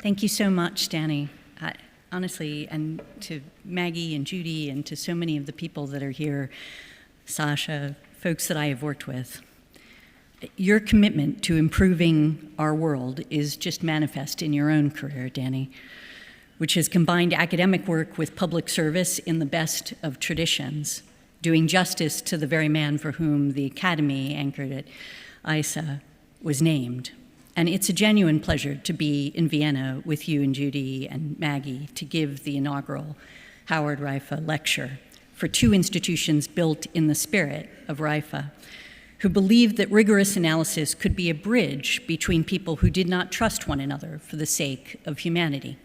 Thank you so much, Danny. Honestly, and to Maggie and Judy and to so many of the people that are here, Sasha, folks that I have worked with. Your commitment to improving our world is just manifest in your own career, Danny, which has combined academic work with public service in the best of traditions, doing justice to the very man for whom the Academy, anchored at IIASA, was named. And it's a genuine pleasure to be in Vienna with you and Judy and Maggie to give the inaugural Howard Raiffa Lecture for two institutions built in the spirit of Raiffa, who believed that rigorous analysis could be a bridge between people who did not trust one another for the sake of humanity.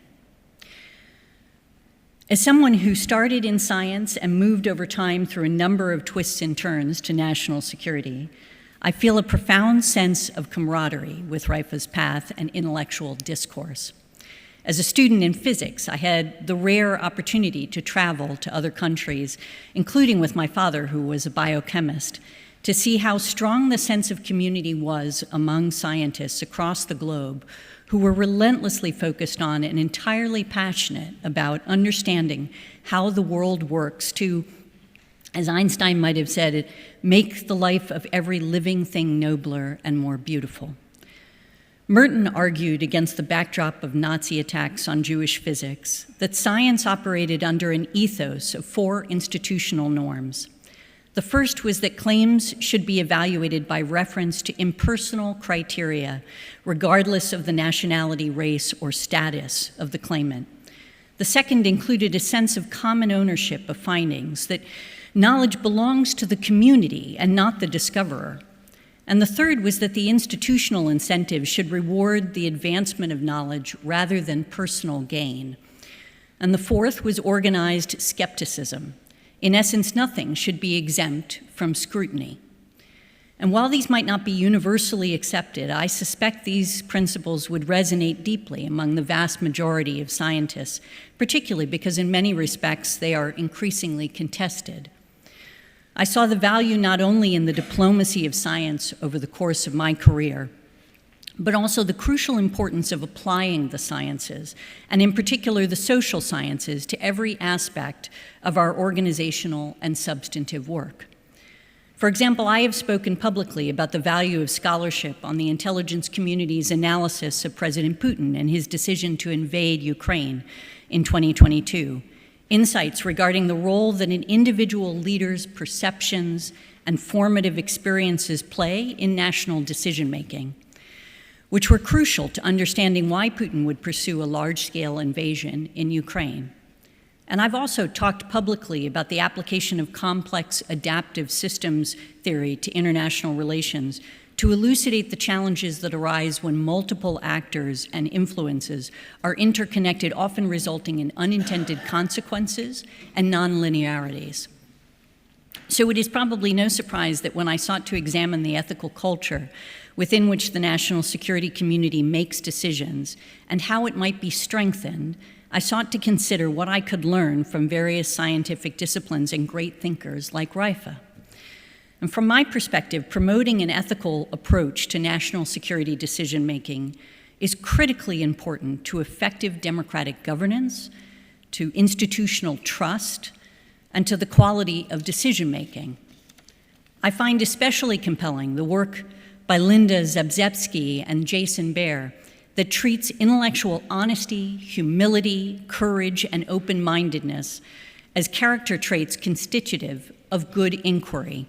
As someone who started in science and moved over time through a number of twists and turns to national security, I feel a profound sense of camaraderie with Raiffa's path and intellectual discourse. As a student in physics, I had the rare opportunity to travel to other countries, including with my father, who was a biochemist, to see how strong the sense of community was among scientists across the globe who were relentlessly focused on and entirely passionate about understanding how the world works to, as Einstein might have said, make the life of every living thing nobler and more beautiful. Merton argued against the backdrop of Nazi attacks on Jewish physics that science operated under an ethos of four institutional norms. The first was that claims should be evaluated by reference to impersonal criteria, regardless of the nationality, race, or status of the claimant. The second included a sense of common ownership of findings, that knowledge belongs to the community and not the discoverer. And the third was that the institutional incentives should reward the advancement of knowledge rather than personal gain. And the fourth was organized skepticism. In essence, nothing should be exempt from scrutiny. And while these might not be universally accepted, I suspect these principles would resonate deeply among the vast majority of scientists, particularly because in many respects they are increasingly contested. I saw the value not only in the diplomacy of science over the course of my career, but also the crucial importance of applying the sciences, and in particular the social sciences, to every aspect of our organizational and substantive work. For example, I have spoken publicly about the value of scholarship on the intelligence community's analysis of President Putin and his decision to invade Ukraine in 2022, insights regarding the role that an individual leader's perceptions and formative experiences play in national decision-making, which were crucial to understanding why Putin would pursue a large-scale invasion in Ukraine. And I've also talked publicly about the application of complex adaptive systems theory to international relations to elucidate the challenges that arise when multiple actors and influences are interconnected, often resulting in unintended consequences and nonlinearities. So it is probably no surprise that when I sought to examine the ethical culture within which the national security community makes decisions and how it might be strengthened, I sought to consider what I could learn from various scientific disciplines and great thinkers like Raiffa. And from my perspective, promoting an ethical approach to national security decision-making is critically important to effective democratic governance, to institutional trust, and to the quality of decision-making. I find especially compelling the work by Linda Zabzebski and Jason Baer that treats intellectual honesty, humility, courage, and open-mindedness as character traits constitutive of good inquiry.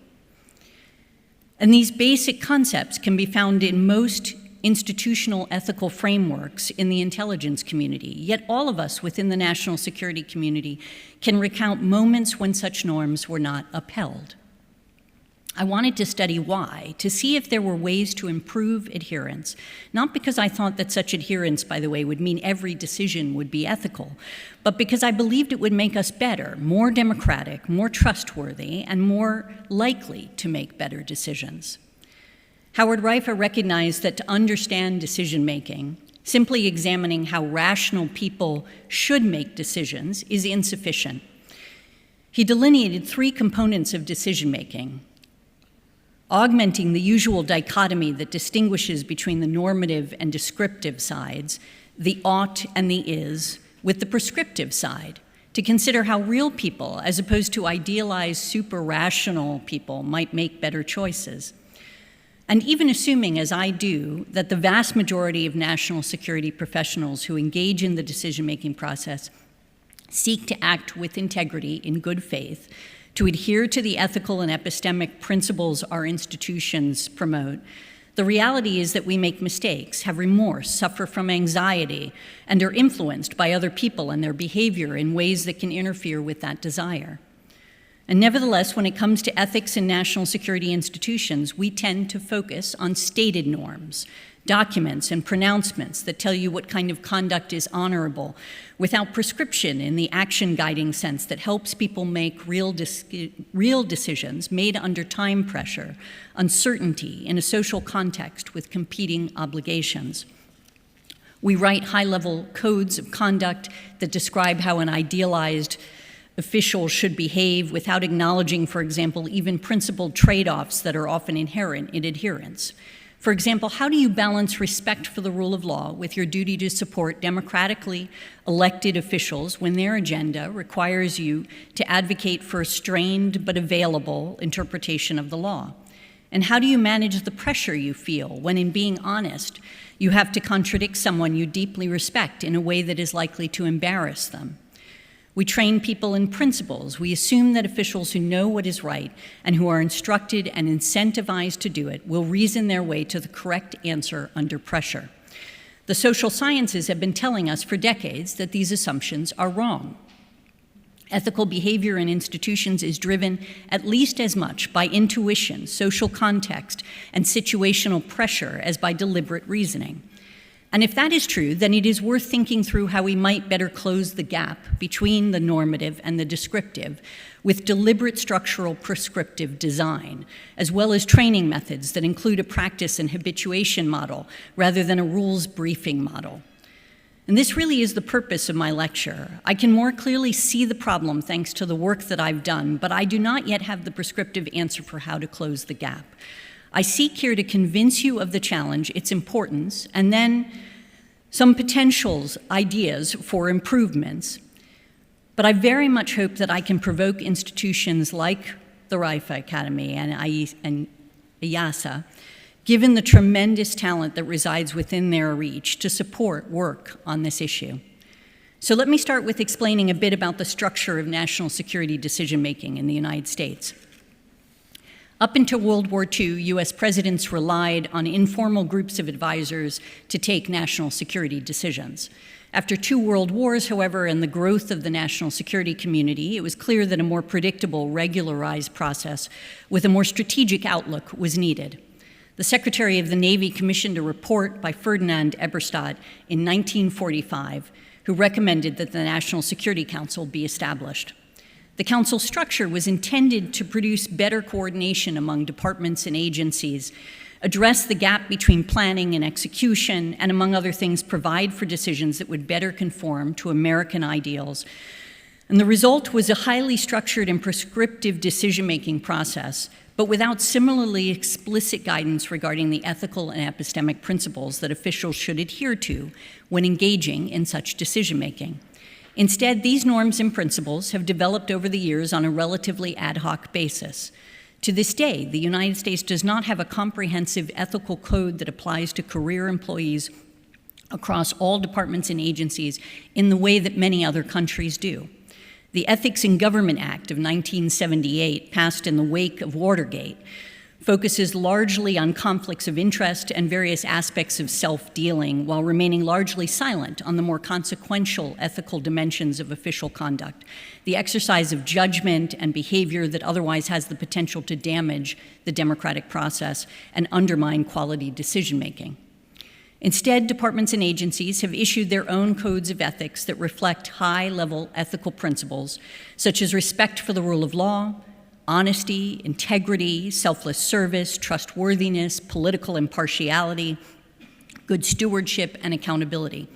And these basic concepts can be found in most institutional ethical frameworks in the intelligence community, yet all of us within the national security community can recount moments when such norms were not upheld. I wanted to study why, to see if there were ways to improve adherence, not because I thought that such adherence, by the way, would mean every decision would be ethical, but because I believed it would make us better, more democratic, more trustworthy, and more likely to make better decisions. Howard Raiffa recognized that to understand decision-making, simply examining how rational people should make decisions is insufficient. He delineated three components of decision-making: augmenting the usual dichotomy that distinguishes between the normative and descriptive sides, the ought and the is, with the prescriptive side, to consider how real people, as opposed to idealized super-rational people, might make better choices. And even assuming, as I do, that the vast majority of national security professionals who engage in the decision-making process seek to act with integrity in good faith, to adhere to the ethical and epistemic principles our institutions promote, the reality is that we make mistakes, have remorse, suffer from anxiety, and are influenced by other people and their behavior in ways that can interfere with that desire. And nevertheless, when it comes to ethics in national security institutions, we tend to focus on stated norms, documents and pronouncements that tell you what kind of conduct is honorable, without prescription in the action guiding sense that helps people make real decisions made under time pressure, uncertainty, in a social context with competing obligations. We write high-level codes of conduct that describe how an idealized official should behave without acknowledging, for example, even principled trade-offs that are often inherent in adherence. For example, how do you balance respect for the rule of law with your duty to support democratically elected officials when their agenda requires you to advocate for a strained but available interpretation of the law? And how do you manage the pressure you feel when, in being honest, you have to contradict someone you deeply respect in a way that is likely to embarrass them? We train people in principles. We assume that officials who know what is right and who are instructed and incentivized to do it will reason their way to the correct answer under pressure. The social sciences have been telling us for decades that these assumptions are wrong. Ethical behavior in institutions is driven at least as much by intuition, social context, and situational pressure as by deliberate reasoning. And if that is true, then it is worth thinking through how we might better close the gap between the normative and the descriptive with deliberate structural prescriptive design, as well as training methods that include a practice and habituation model rather than a rules briefing model. And this really is the purpose of my lecture. I can more clearly see the problem thanks to the work that I've done, but I do not yet have the prescriptive answer for how to close the gap. I seek here to convince you of the challenge, its importance, and then some potentials, ideas for improvements. But I very much hope that I can provoke institutions like the Raiffa Academy and IIASA, given the tremendous talent that resides within their reach, to support work on this issue. So let me start with explaining a bit about the structure of national security decision-making in the United States. Up until World War II, US presidents relied on informal groups of advisors to take national security decisions. After 2 world wars, however, and the growth of the national security community, it was clear that a more predictable, regularized process with a more strategic outlook was needed. The Secretary of the Navy commissioned a report by Ferdinand Eberstadt in 1945, who recommended that the National Security Council be established. The council structure was intended to produce better coordination among departments and agencies, address the gap between planning and execution, and among other things, provide for decisions that would better conform to American ideals. And the result was a highly structured and prescriptive decision-making process, but without similarly explicit guidance regarding the ethical and epistemic principles that officials should adhere to when engaging in such decision-making. Instead, these norms and principles have developed over the years on a relatively ad hoc basis. To this day, the United States does not have a comprehensive ethical code that applies to career employees across all departments and agencies in the way that many other countries do. The Ethics in Government Act of 1978, passed in the wake of Watergate, focuses largely on conflicts of interest and various aspects of self-dealing, while remaining largely silent on the more consequential ethical dimensions of official conduct, the exercise of judgment and behavior that otherwise has the potential to damage the democratic process and undermine quality decision-making. Instead, departments and agencies have issued their own codes of ethics that reflect high-level ethical principles, such as respect for the rule of law, honesty, integrity, selfless service, trustworthiness, political impartiality, good stewardship, and accountability.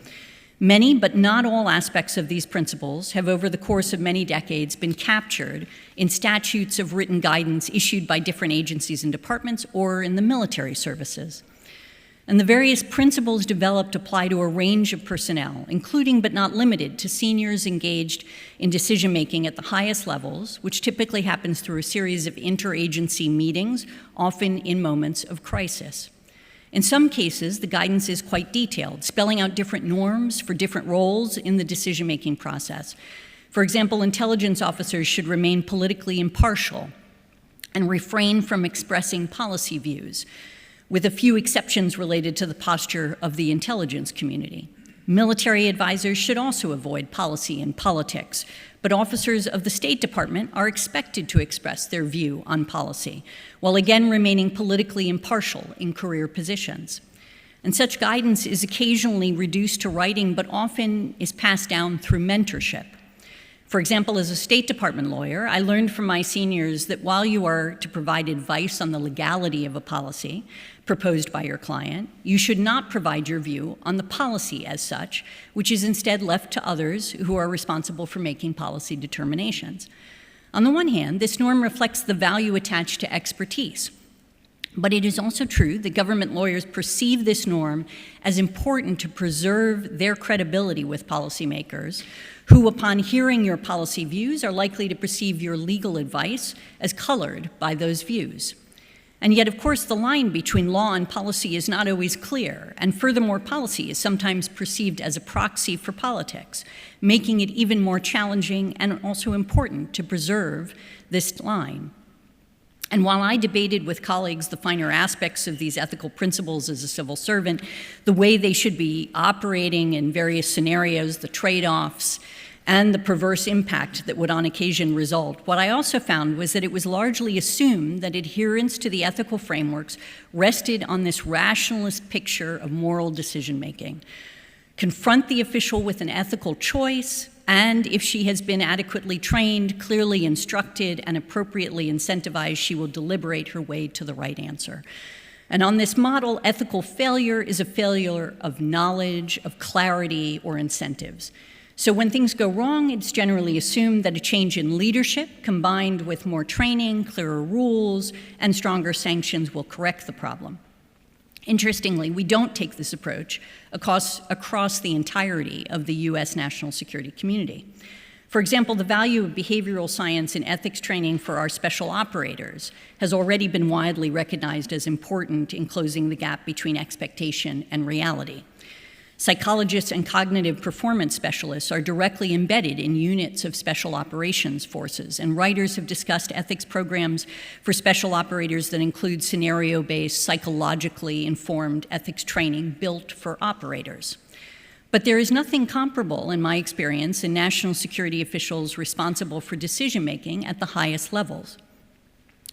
Many, but not all, aspects of these principles have, over the course of many decades, been captured in statutes of written guidance issued by different agencies and departments or in the military services. And the various principles developed apply to a range of personnel, including but not limited to seniors engaged in decision-making at the highest levels, which typically happens through a series of interagency meetings, often in moments of crisis. In some cases, the guidance is quite detailed, spelling out different norms for different roles in the decision-making process. For example, intelligence officers should remain politically impartial and refrain from expressing policy views, with a few exceptions related to the posture of the intelligence community. Military advisors should also avoid policy and politics, but officers of the State Department are expected to express their view on policy, while again remaining politically impartial in career positions. And such guidance is occasionally reduced to writing, but often is passed down through mentorship. For example, as a State Department lawyer, I learned from my seniors that while you are to provide advice on the legality of a policy proposed by your client, you should not provide your view on the policy as such, which is instead left to others who are responsible for making policy determinations. On the one hand, this norm reflects the value attached to expertise. But it is also true that government lawyers perceive this norm as important to preserve their credibility with policymakers, who, upon hearing your policy views, are likely to perceive your legal advice as colored by those views. And yet, of course, the line between law and policy is not always clear, and furthermore, policy is sometimes perceived as a proxy for politics, making it even more challenging and also important to preserve this line. And while I debated with colleagues the finer aspects of these ethical principles as a civil servant, the way they should be operating in various scenarios, the trade-offs, and the perverse impact that would on occasion result, what I also found was that it was largely assumed that adherence to the ethical frameworks rested on this rationalist picture of moral decision-making. Confront the official with an ethical choice, and if she has been adequately trained, clearly instructed, and appropriately incentivized, she will deliberate her way to the right answer. And on this model, ethical failure is a failure of knowledge, of clarity, or incentives. So when things go wrong, it's generally assumed that a change in leadership combined with more training, clearer rules, and stronger sanctions will correct the problem. Interestingly, we don't take this approach across the entirety of the U.S. national security community. For example, the value of behavioral science and ethics training for our special operators has already been widely recognized as important in closing the gap between expectation and reality. Psychologists and cognitive performance specialists are directly embedded in units of special operations forces, and writers have discussed ethics programs for special operators that include scenario-based, psychologically informed ethics training built for operators. But there is nothing comparable, in my experience, in national security officials responsible for decision-making at the highest levels.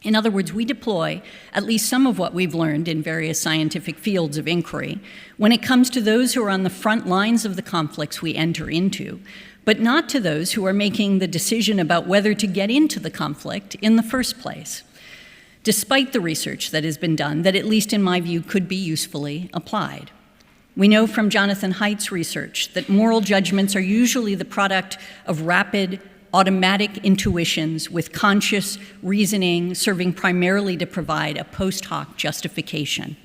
In other words, we deploy at least some of what we've learned in various scientific fields of inquiry when it comes to those who are on the front lines of the conflicts we enter into, but not to those who are making the decision about whether to get into the conflict in the first place, despite the research that has been done that, at least in my view, could be usefully applied. We know from Jonathan Haidt's research that moral judgments are usually the product of rapid, automatic intuitions with conscious reasoning serving primarily to provide a post hoc justification.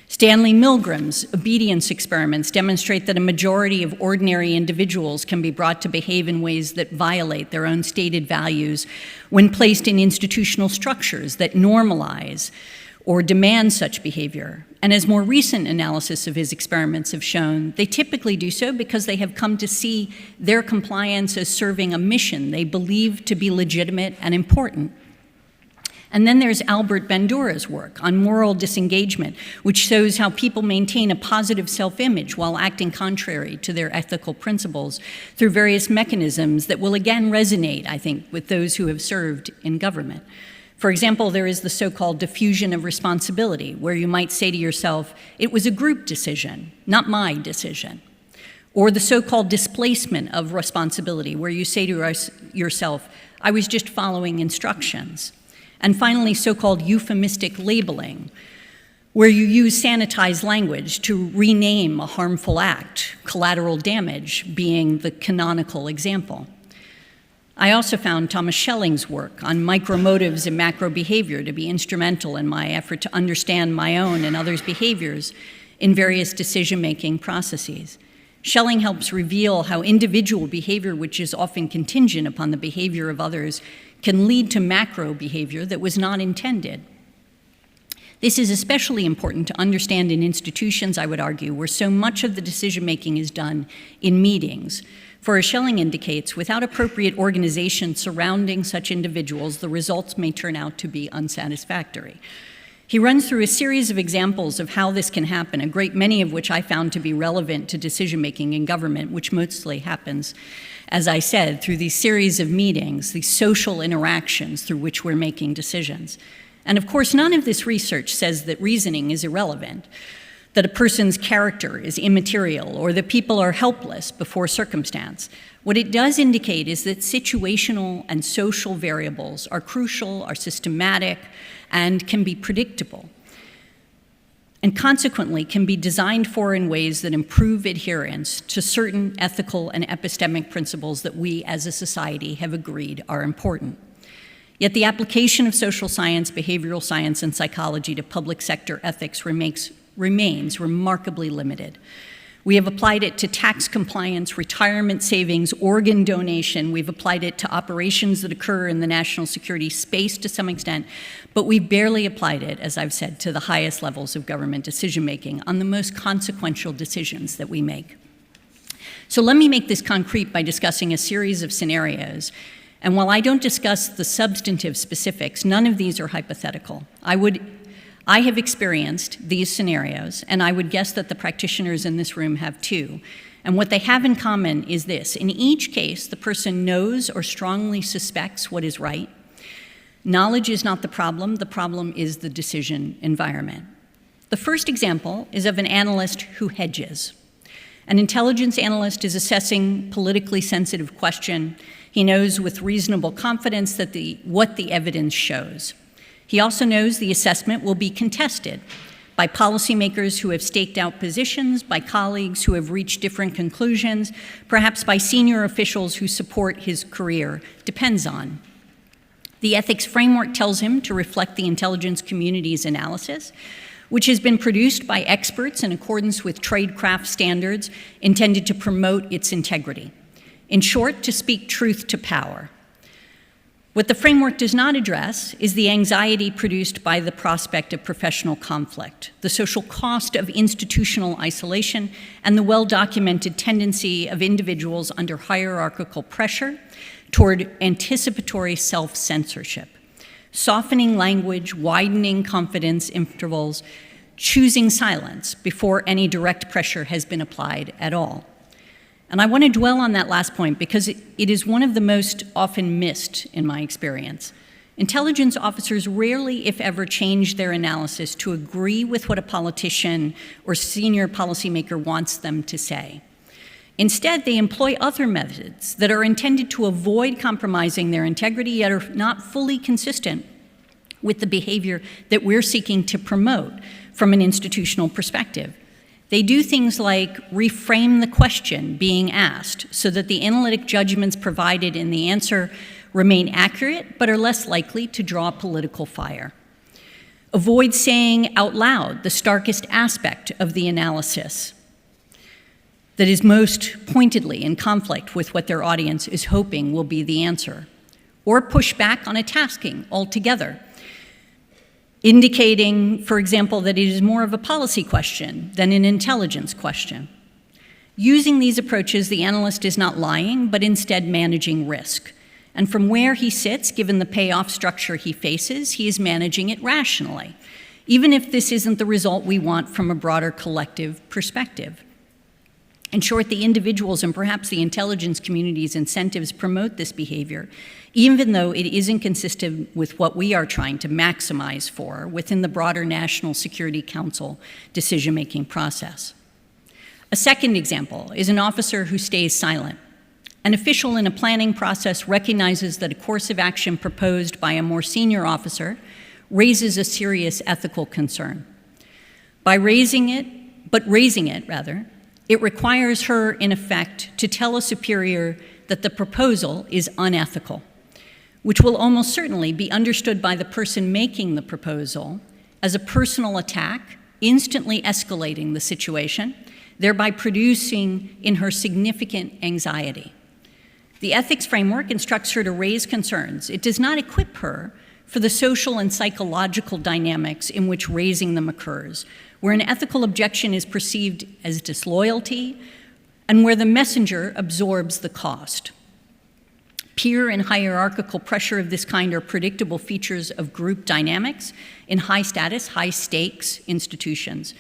Stanley Milgram's obedience experiments demonstrate that a majority of ordinary individuals can be brought to behave in ways that violate their own stated values when placed in institutional structures that normalize or demand such behavior. And as more recent analysis of his experiments have shown, they typically do so because they have come to see their compliance as serving a mission they believe to be legitimate and important. And then there's Albert Bandura's work on moral disengagement, which shows how people maintain a positive self-image while acting contrary to their ethical principles through various mechanisms that will again resonate, I think, with those who have served in government. For example, there is the so-called diffusion of responsibility, where you might say to yourself, it was a group decision, not my decision. Or the so-called displacement of responsibility, where you say to yourself, I was just following instructions. And finally, so-called euphemistic labeling, where you use sanitized language to rename a harmful act, collateral damage being the canonical example. I also found Thomas Schelling's work on micromotives and macro behavior to be instrumental in my effort to understand my own and others' behaviors in various decision-making processes. Schelling helps reveal how individual behavior, which is often contingent upon the behavior of others, can lead to macro behavior that was not intended. This is especially important to understand in institutions, I would argue, where so much of the decision-making is done in meetings. For as Schelling indicates, without appropriate organization surrounding such individuals, the results may turn out to be unsatisfactory. He runs through a series of examples of how this can happen, a great many of which I found to be relevant to decision-making in government, which mostly happens, as I said, through these series of meetings, these social interactions through which we're making decisions. And of course, none of this research says that reasoning is irrelevant, that a person's character is immaterial, or that people are helpless before circumstance. What it does indicate is that situational and social variables are crucial, are systematic, and can be predictable, and consequently can be designed for in ways that improve adherence to certain ethical and epistemic principles that we as a society have agreed are important. Yet the application of social science, behavioral science, and psychology to public sector ethics remains remarkably limited. We have applied it to tax compliance, retirement savings, organ donation. We've applied it to operations that occur in the national security space to some extent, but we've barely applied it, as I've said, to the highest levels of government decision-making on the most consequential decisions that we make. So let me make this concrete by discussing a series of scenarios. And while I don't discuss the substantive specifics, none of these are hypothetical. I have experienced these scenarios, and I would guess that the practitioners in this room have too. And what they have in common is this. In each case, the person knows or strongly suspects what is right. Knowledge is not the problem is the decision environment. The first example is of an analyst who hedges. An intelligence analyst is assessing politically sensitive question. He knows with reasonable confidence that what the evidence shows. He also knows the assessment will be contested by policymakers who have staked out positions, by colleagues who have reached different conclusions, perhaps by senior officials who support his career, depends on. The ethics framework tells him to reflect the intelligence community's analysis, which has been produced by experts in accordance with tradecraft standards intended to promote its integrity. In short, to speak truth to power. What the framework does not address is the anxiety produced by the prospect of professional conflict, the social cost of institutional isolation, and the well-documented tendency of individuals under hierarchical pressure toward anticipatory self-censorship, softening language, widening confidence intervals, choosing silence before any direct pressure has been applied at all. And I want to dwell on that last point because it is one of the most often missed in my experience. Intelligence officers rarely, if ever, change their analysis to agree with what a politician or senior policymaker wants them to say. Instead, they employ other methods that are intended to avoid compromising their integrity, yet are not fully consistent with the behavior that we're seeking to promote from an institutional perspective. They do things like reframe the question being asked so that the analytic judgments provided in the answer remain accurate but are less likely to draw political fire. Avoid saying out loud the starkest aspect of the analysis that is most pointedly in conflict with what their audience is hoping will be the answer. Or push back on a tasking altogether, indicating, for example, that it is more of a policy question than an intelligence question. Using these approaches, the analyst is not lying, but instead managing risk. And from where he sits, given the payoff structure he faces, he is managing it rationally, even if this isn't the result we want from a broader collective perspective. In short, the individuals and perhaps the intelligence community's incentives promote this behavior, even though it isn't consistent with what we are trying to maximize for within the broader National Security Council decision-making process. A second example is an officer who stays silent. An official in a planning process recognizes that a course of action proposed by a more senior officer raises a serious ethical concern. By raising it, it requires her, in effect, to tell a superior that the proposal is unethical, which will almost certainly be understood by the person making the proposal as a personal attack, instantly escalating the situation, thereby producing in her significant anxiety. The ethics framework instructs her to raise concerns. It does not equip her for the social and psychological dynamics in which raising them occurs, where an ethical objection is perceived as disloyalty and where the messenger absorbs the cost. Peer and hierarchical pressure of this kind are predictable features of group dynamics in high-status, high-stakes institutions.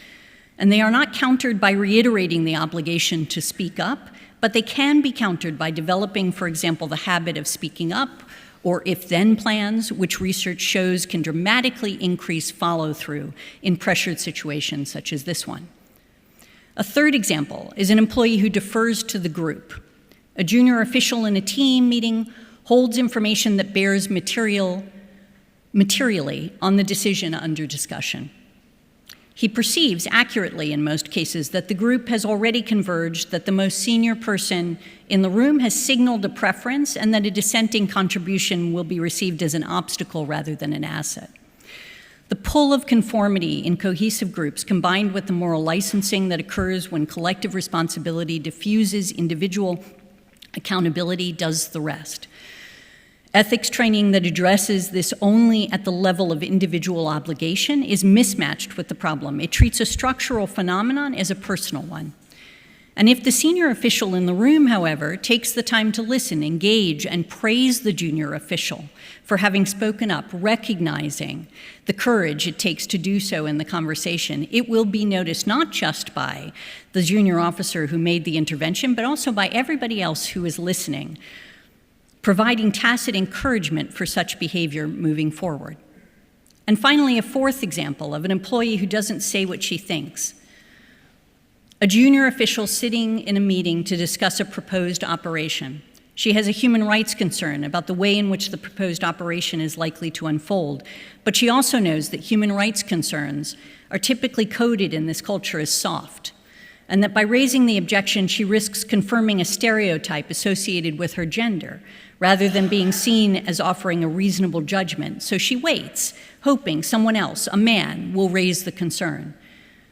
And they are not countered by reiterating the obligation to speak up, but they can be countered by developing, for example, the habit of speaking up or if-then plans, which research shows can dramatically increase follow-through in pressured situations such as this one. A third example is an employee who defers to the group. A junior official in a team meeting holds information that bears materially on the decision under discussion. He perceives accurately in most cases that the group has already converged, that the most senior person in the room has signaled a preference, and that a dissenting contribution will be received as an obstacle rather than an asset. The pull of conformity in cohesive groups, combined with the moral licensing that occurs when collective responsibility diffuses individual accountability, does the rest. Ethics training that addresses this only at the level of individual obligation is mismatched with the problem. It treats a structural phenomenon as a personal one. And if the senior official in the room, however, takes the time to listen, engage, and praise the junior official for having spoken up, recognizing the courage it takes to do so in the conversation, it will be noticed not just by the junior officer who made the intervention, but also by everybody else who is listening, providing tacit encouragement for such behavior moving forward. And finally, a fourth example of an employee who doesn't say what she thinks. A junior official sitting in a meeting to discuss a proposed operation. She has a human rights concern about the way in which the proposed operation is likely to unfold, but she also knows that human rights concerns are typically coded in this culture as soft, and that by raising the objection, she risks confirming a stereotype associated with her gender, rather than being seen as offering a reasonable judgment. So she waits, hoping someone else, a man, will raise the concern.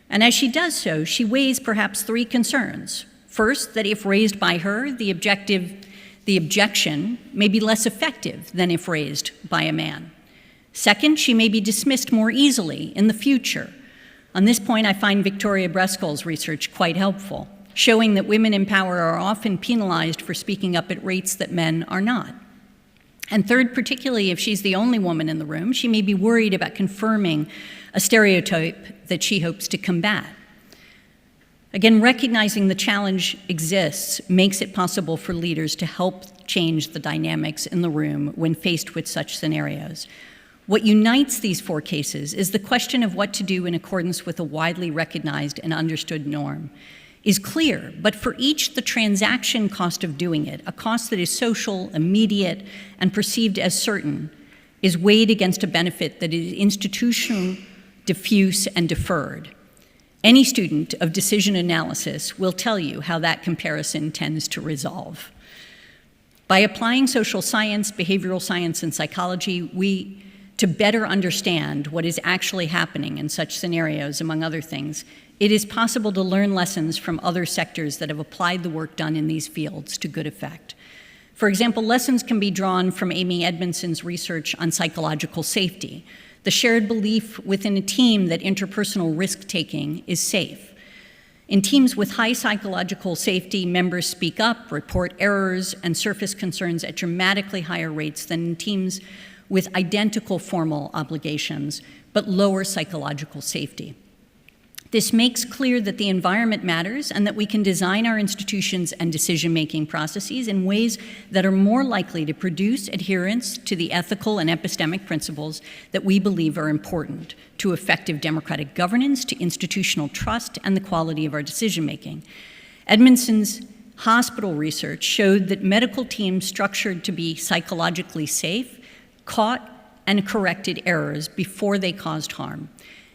And as she does so, she weighs perhaps three concerns. First, that if raised by her, the objection may be less effective than if raised by a man. Second, she may be dismissed more easily in the future. On this point, I find Victoria Breskol's research quite helpful, showing that women in power are often penalized for speaking up at rates that men are not. And third, particularly if she's the only woman in the room, she may be worried about confirming a stereotype that she hopes to combat. Again, recognizing the challenge exists makes it possible for leaders to help change the dynamics in the room when faced with such scenarios. What unites these four cases is the question of what to do in accordance with a widely recognized and understood norm is clear, but for each, the transaction cost of doing it, a cost that is social, immediate, and perceived as certain, is weighed against a benefit that is institutional, diffuse, and deferred. Any student of decision analysis will tell you how that comparison tends to resolve. By applying social science, behavioral science, and psychology, to better understand what is actually happening in such scenarios, among other things, it is possible to learn lessons from other sectors that have applied the work done in these fields to good effect. For example, lessons can be drawn from Amy Edmondson's research on psychological safety, the shared belief within a team that interpersonal risk-taking is safe. In teams with high psychological safety, members speak up, report errors, and surface concerns at dramatically higher rates than in teams with identical formal obligations, but lower psychological safety. This makes clear that the environment matters and that we can design our institutions and decision-making processes in ways that are more likely to produce adherence to the ethical and epistemic principles that we believe are important to effective democratic governance, to institutional trust, and the quality of our decision-making. Edmondson's hospital research showed that medical teams structured to be psychologically safe caught and corrected errors before they caused harm.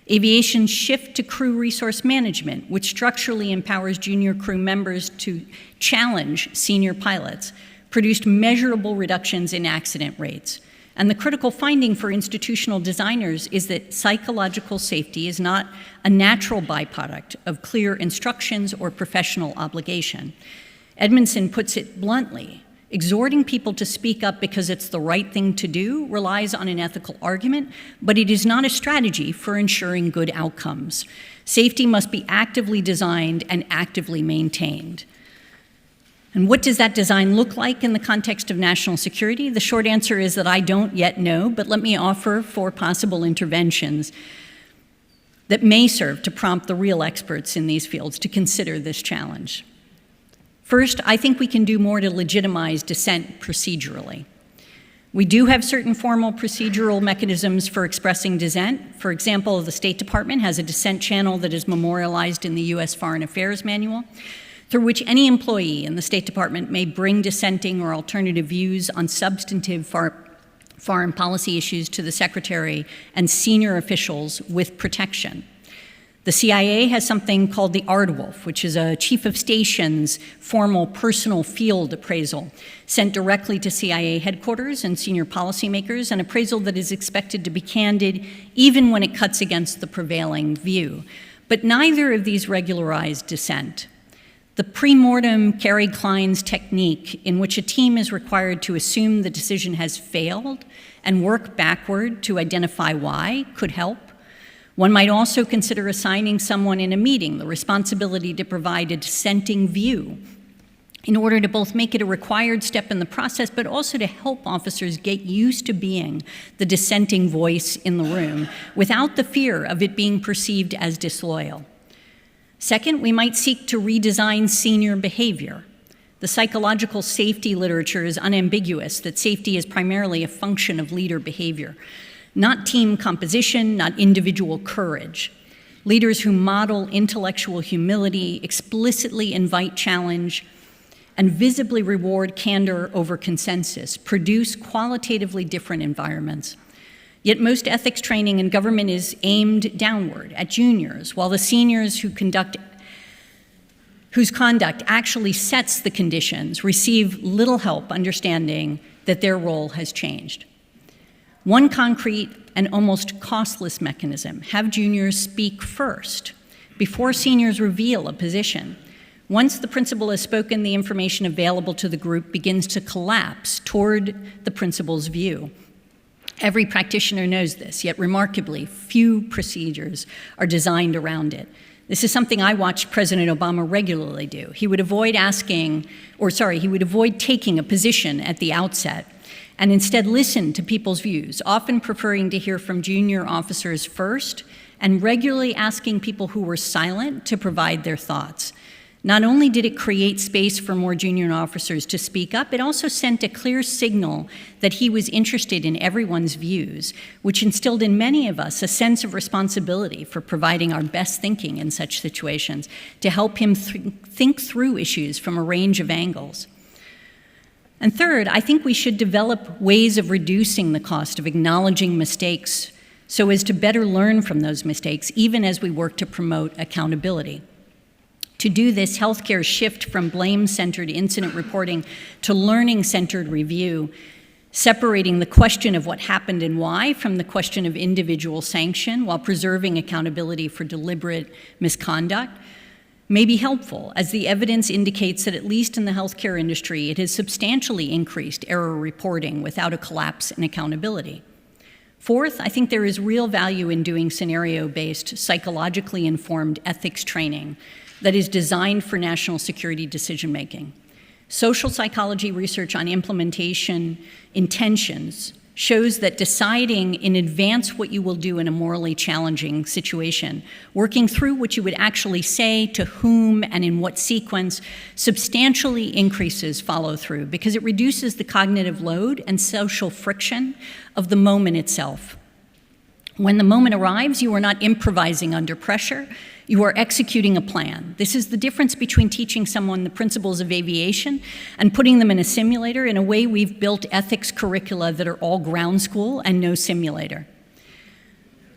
Aviation's shift to crew resource management, which structurally empowers junior crew members to challenge senior pilots, produced measurable reductions in accident rates. And the critical finding for institutional designers is that psychological safety is not a natural byproduct of clear instructions or professional obligation. Edmondson puts it bluntly: exhorting people to speak up because it's the right thing to do relies on an ethical argument, but it is not a strategy for ensuring good outcomes. Safety must be actively designed and actively maintained. And what does that design look like in the context of national security? The short answer is that I don't yet know, but let me offer 4 possible interventions that may serve to prompt the real experts in these fields to consider this challenge. First, I think we can do more to legitimize dissent procedurally. We do have certain formal procedural mechanisms for expressing dissent. For example, the State Department has a dissent channel that is memorialized in the U.S. Foreign Affairs Manual, through which any employee in the State Department may bring dissenting or alternative views on substantive foreign policy issues to the Secretary and senior officials with protection. The CIA has something called the Aardwolf, which is a chief of station's formal personal field appraisal sent directly to CIA headquarters and senior policymakers, an appraisal that is expected to be candid even when it cuts against the prevailing view. But neither of these regularized dissent. The pre-mortem Carrie Klein's technique, in which a team is required to assume the decision has failed and work backward to identify why, could help. One might also consider assigning someone in a meeting the responsibility to provide a dissenting view in order to both make it a required step in the process, but also to help officers get used to being the dissenting voice in the room without the fear of it being perceived as disloyal. Second, we might seek to redesign senior behavior. The psychological safety literature is unambiguous that safety is primarily a function of leader behavior, not team composition, not individual courage. Leaders who model intellectual humility, explicitly invite challenge, and visibly reward candor over consensus produce qualitatively different environments. Yet most ethics training in government is aimed downward at juniors, while the seniors whose conduct actually sets the conditions receive little help understanding that their role has changed. One concrete and almost costless mechanism: have juniors speak first, before seniors reveal a position. Once the principal has spoken, the information available to the group begins to collapse toward the principal's view. Every practitioner knows this, yet remarkably, few procedures are designed around it. This is something I watched President Obama regularly do. He would avoid taking a position at the outset and instead listen to people's views, often preferring to hear from junior officers first and regularly asking people who were silent to provide their thoughts. Not only did it create space for more junior officers to speak up, it also sent a clear signal that he was interested in everyone's views, which instilled in many of us a sense of responsibility for providing our best thinking in such situations, to help him think through issues from a range of angles. And third, I think we should develop ways of reducing the cost of acknowledging mistakes so as to better learn from those mistakes, even as we work to promote accountability. To do this, healthcare's shift from blame-centered incident reporting to learning-centered review, separating the question of what happened and why from the question of individual sanction while preserving accountability for deliberate misconduct, may be helpful, as the evidence indicates that at least in the healthcare industry, it has substantially increased error reporting without a collapse in accountability. Fourth, I think there is real value in doing scenario-based, psychologically informed ethics training that is designed for national security decision-making. Social psychology research on implementation intentions shows that deciding in advance what you will do in a morally challenging situation, working through what you would actually say, to whom, and in what sequence, substantially increases follow-through because it reduces the cognitive load and social friction of the moment itself. When the moment arrives, you are not improvising under pressure. You are executing a plan. This is the difference between teaching someone the principles of aviation and putting them in a simulator. In a way, we've built ethics curricula that are all ground school and no simulator.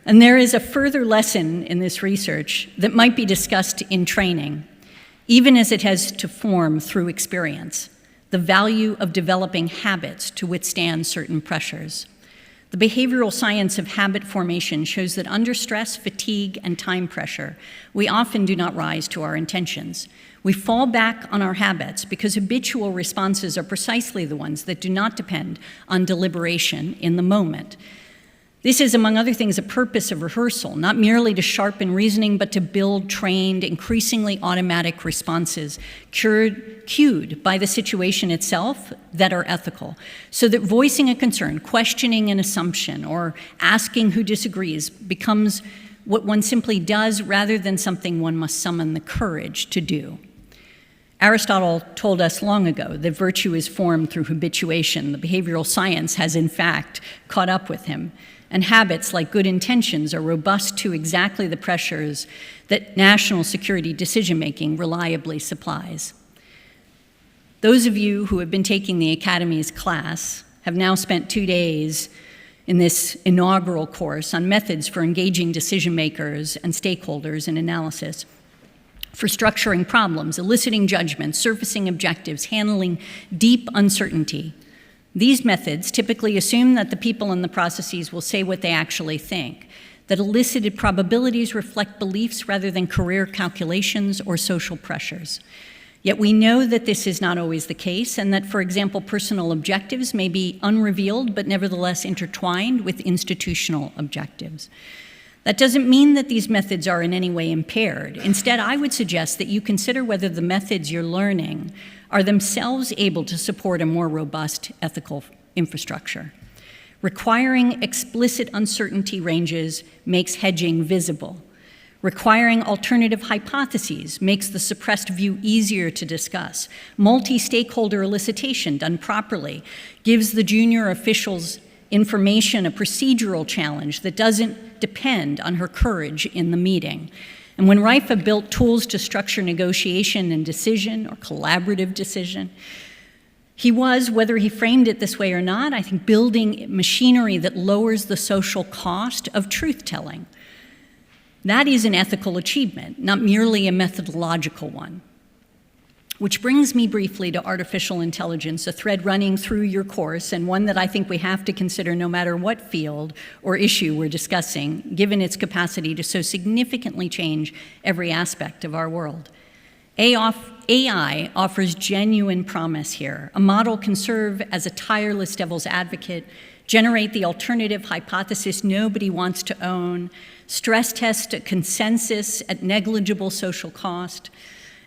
And there is a further lesson in this research that might be discussed in training, even as it has to form through experience: the value of developing habits to withstand certain pressures. The behavioral science of habit formation shows that under stress, fatigue, and time pressure, we often do not rise to our intentions. We fall back on our habits because habitual responses are precisely the ones that do not depend on deliberation in the moment. This is, among other things, a purpose of rehearsal, not merely to sharpen reasoning, but to build trained, increasingly automatic responses cued by the situation itself that are ethical, so that voicing a concern, questioning an assumption, or asking who disagrees becomes what one simply does rather than something one must summon the courage to do. Aristotle told us long ago that virtue is formed through habituation. The behavioral science has, in fact, caught up with him. And habits, like good intentions, are robust to exactly the pressures that national security decision-making reliably supplies. Those of you who have been taking the Academy's class have now spent 2 days in this inaugural course on methods for engaging decision-makers and stakeholders in analysis, for structuring problems, eliciting judgments, surfacing objectives, handling deep uncertainty. These methods typically assume that the people in the processes will say what they actually think, that elicited probabilities reflect beliefs rather than career calculations or social pressures. Yet we know that this is not always the case, and that, for example, personal objectives may be unrevealed but nevertheless intertwined with institutional objectives. That doesn't mean that these methods are in any way impaired. Instead, I would suggest that you consider whether the methods you're learning are themselves able to support a more robust ethical infrastructure. Requiring explicit uncertainty ranges makes hedging visible. Requiring alternative hypotheses makes the suppressed view easier to discuss. Multi-stakeholder elicitation done properly gives the junior officials information a procedural challenge that doesn't depend on her courage in the meeting. And when Raiffa built tools to structure negotiation and decision, or collaborative decision, he was, whether he framed it this way or not, I think, building machinery that lowers the social cost of truth-telling. That is an ethical achievement, not merely a methodological one. Which brings me briefly to artificial intelligence, a thread running through your course, and one that I think we have to consider no matter what field or issue we're discussing, given its capacity to so significantly change every aspect of our world. AI offers genuine promise here. A model can serve as a tireless devil's advocate, generate the alternative hypothesis nobody wants to own, stress test a consensus at negligible social cost,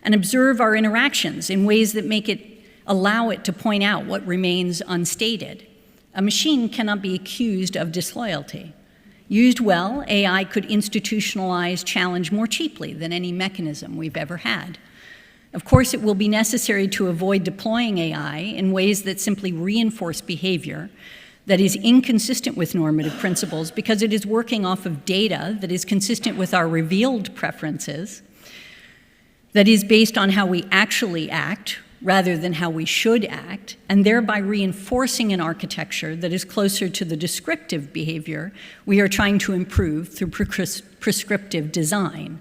and observe our interactions in ways that allow it to point out what remains unstated. A machine cannot be accused of disloyalty. Used well, AI could institutionalize challenge more cheaply than any mechanism we've ever had. Of course, it will be necessary to avoid deploying AI in ways that simply reinforce behavior that is inconsistent with normative principles because it is working off of data that is consistent with our revealed preferences, that is based on how we actually act rather than how we should act, and thereby reinforcing an architecture that is closer to the descriptive behavior we are trying to improve through prescriptive design.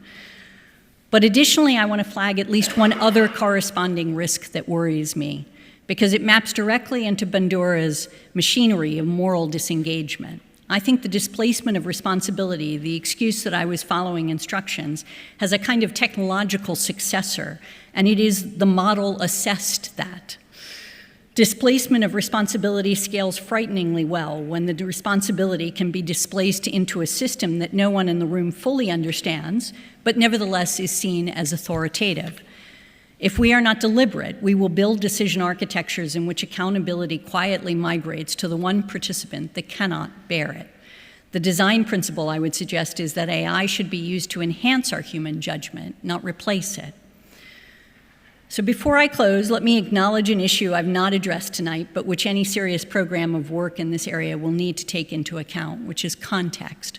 But additionally, I want to flag at least one other corresponding risk that worries me, because it maps directly into Bandura's machinery of moral disengagement. I think the displacement of responsibility, the excuse that I was following instructions, has a kind of technological successor, and it is the model assessed that. Displacement of responsibility scales frighteningly well when the responsibility can be displaced into a system that no one in the room fully understands, but nevertheless is seen as authoritative. If we are not deliberate, we will build decision architectures in which accountability quietly migrates to the one participant that cannot bear it. The design principle, I would suggest, is that AI should be used to enhance our human judgment, not replace it. So before I close, let me acknowledge an issue I've not addressed tonight, but which any serious program of work in this area will need to take into account, which is context.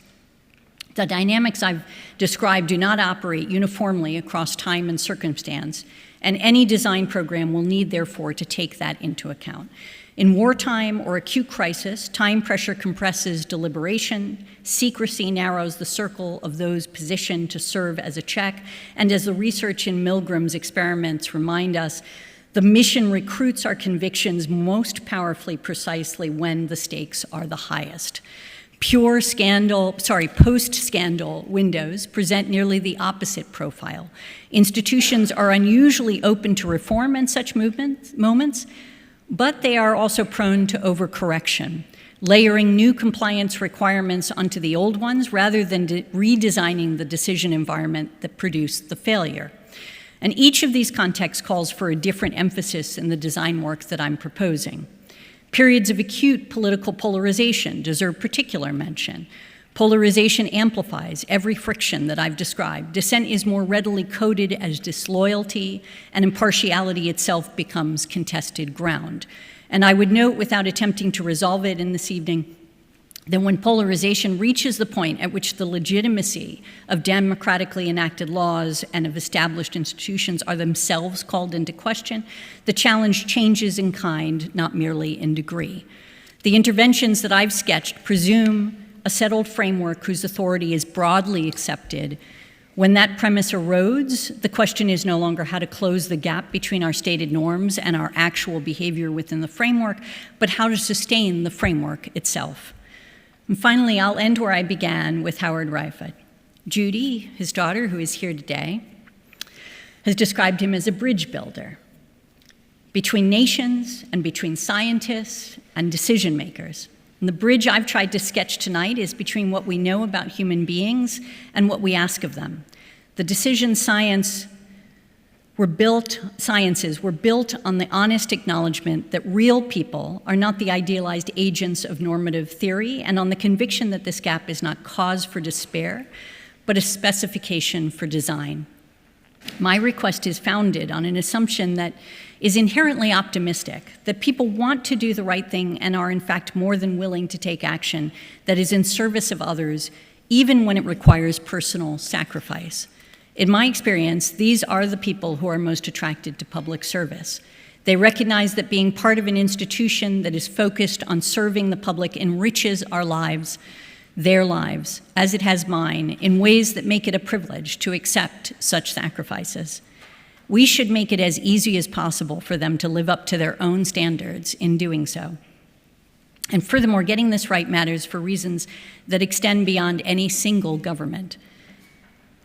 The dynamics I've described do not operate uniformly across time and circumstance, and any design program will need, therefore, to take that into account. In wartime or acute crisis, time pressure compresses deliberation, secrecy narrows the circle of those positioned to serve as a check, and as the research in Milgram's experiments remind us, The mission recruits our convictions most powerfully precisely when the stakes are the highest. Post-scandal windows present nearly the opposite profile. Institutions are unusually open to reform in such moments, but they are also prone to overcorrection, layering new compliance requirements onto the old ones rather than redesigning the decision environment that produced the failure. And each of these contexts calls for a different emphasis in the design work that I'm proposing. Periods of acute political polarization deserve particular mention. Polarization amplifies every friction that I've described. Dissent is more readily coded as disloyalty, and impartiality itself becomes contested ground. And I would note, without attempting to resolve it in this evening, that when polarization reaches the point at which the legitimacy of democratically enacted laws and of established institutions are themselves called into question, the challenge changes in kind, not merely in degree. The interventions that I've sketched presume a settled framework whose authority is broadly accepted. When that premise erodes, the question is no longer how to close the gap between our stated norms and our actual behavior within the framework, but how to sustain the framework itself. And finally, I'll end where I began with Howard Raiffa. Judy, his daughter, who is here today, has described him as a bridge builder between nations and between scientists and decision makers. And the bridge I've tried to sketch tonight is between what we know about human beings and what we ask of them. The decision sciences were built on the honest acknowledgement that real people are not the idealized agents of normative theory, and on the conviction that this gap is not cause for despair, but a specification for design. My request is founded on an assumption that is inherently optimistic, that people want to do the right thing and are in fact more than willing to take action that is in service of others, even when it requires personal sacrifice. In my experience, these are the people who are most attracted to public service. They recognize that being part of an institution that is focused on serving the public enriches our lives, their lives, as it has mine, in ways that make it a privilege to accept such sacrifices. We should make it as easy as possible for them to live up to their own standards in doing so. And furthermore, getting this right matters for reasons that extend beyond any single government.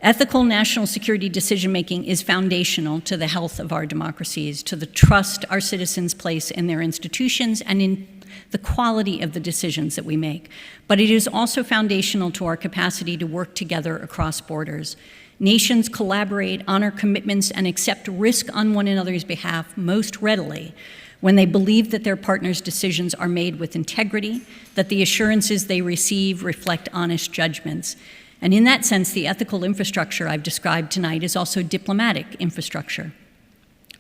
Ethical national security decision-making is foundational to the health of our democracies, to the trust our citizens place in their institutions and in the quality of the decisions that we make. But it is also foundational to our capacity to work together across borders. Nations collaborate, honor commitments, and accept risk on one another's behalf most readily when they believe that their partners' decisions are made with integrity, that the assurances they receive reflect honest judgments. And in that sense, the ethical infrastructure I've described tonight is also diplomatic infrastructure.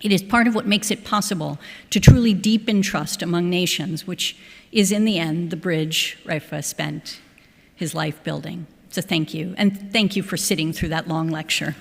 It is part of what makes it possible to truly deepen trust among nations, which is, in the end, the bridge Raiffa spent his life building. So thank you, and thank you for sitting through that long lecture.